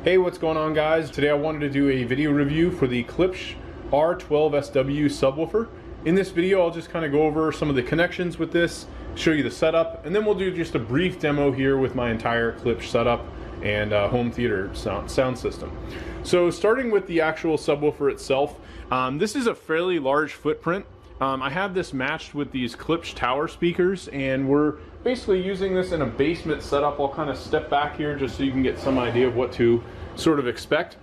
Hey, what's going on, guys? Today I wanted to do a video review for the Klipsch R-120SW Subwoofer. In this video I'll just kind of go over some of the connections with this, show you the setup, and then we'll do just a brief demo here with my entire Klipsch setup and home theater sound system. So starting with the actual subwoofer itself, this is a fairly large footprint. I have this matched with these Klipsch tower speakers, and we're basically using this in a basement setup. I'll kind of step back here just so you can get some idea of what to sort of expect.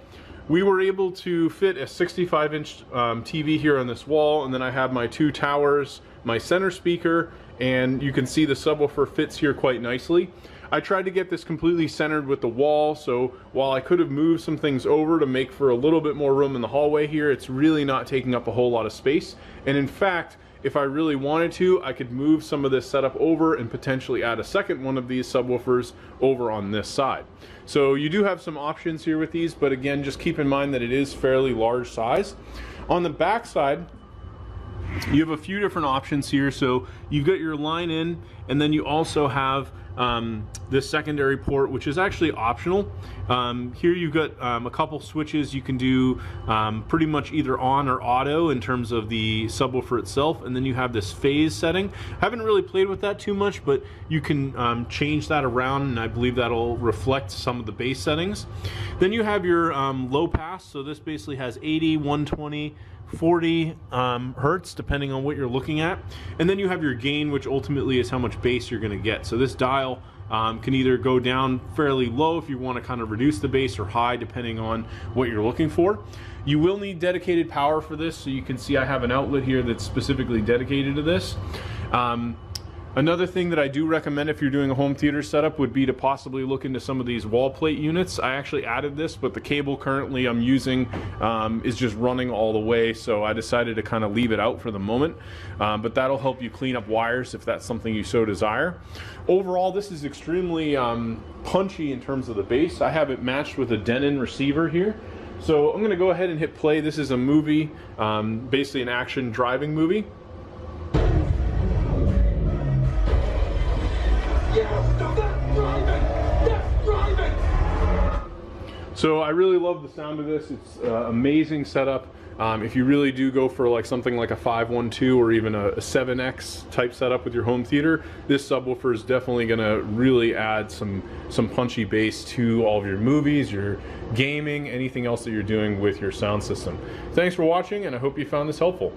We were able to fit a 65-inch TV here on this wall, and then I have my two towers, my center speaker, and you can see the subwoofer fits here quite nicely. I tried to get this completely centered with the wall, so while I could have moved some things over to make for a little bit more room in the hallway here, it's really not taking up a whole lot of space. And in fact, if I really wanted to, I could move some of this setup over and potentially add a second one of these subwoofers over on this side. So you do have some options here with these, but again, just keep in mind that it is fairly large size. On the back side, you have a few different options here. So you've got your line in, and then you also have this secondary port, which is actually optional. Here you've got a couple switches. You can do pretty much either on or auto in terms of the subwoofer itself, and then you have this phase setting. Haven't really played with that too much, but you can change that around, and I believe that'll reflect some of the bass settings. Then you have your low pass. So this basically has 80, 120, 40 hertz depending on what you're looking at, and then you have your gain, which ultimately is how much bass you're going to get. So this dial can either go down fairly low if you want to kind of reduce the bass, or high depending on what you're looking for. You will need dedicated power for this, so you can see I have an outlet here that's specifically dedicated to this. Another thing that I do recommend if you're doing a home theater setup would be to possibly look into some of these wall plate units. I actually added this, but the cable currently I'm using is just running all the way, so I decided to kind of leave it out for the moment. But that'll help you clean up wires if that's something you so desire. Overall, this is extremely punchy in terms of the bass. I have it matched with a Denon receiver here. So I'm going to go ahead and hit play. This is a movie, basically an action driving movie. So I really love the sound of this. It's amazing setup. If you really do go for like something like a 512 or even a 7X type setup with your home theater, this subwoofer is definitely going to really add some punchy bass to all of your movies, your gaming, anything else that you're doing with your sound system. Thanks for watching, and I hope you found this helpful.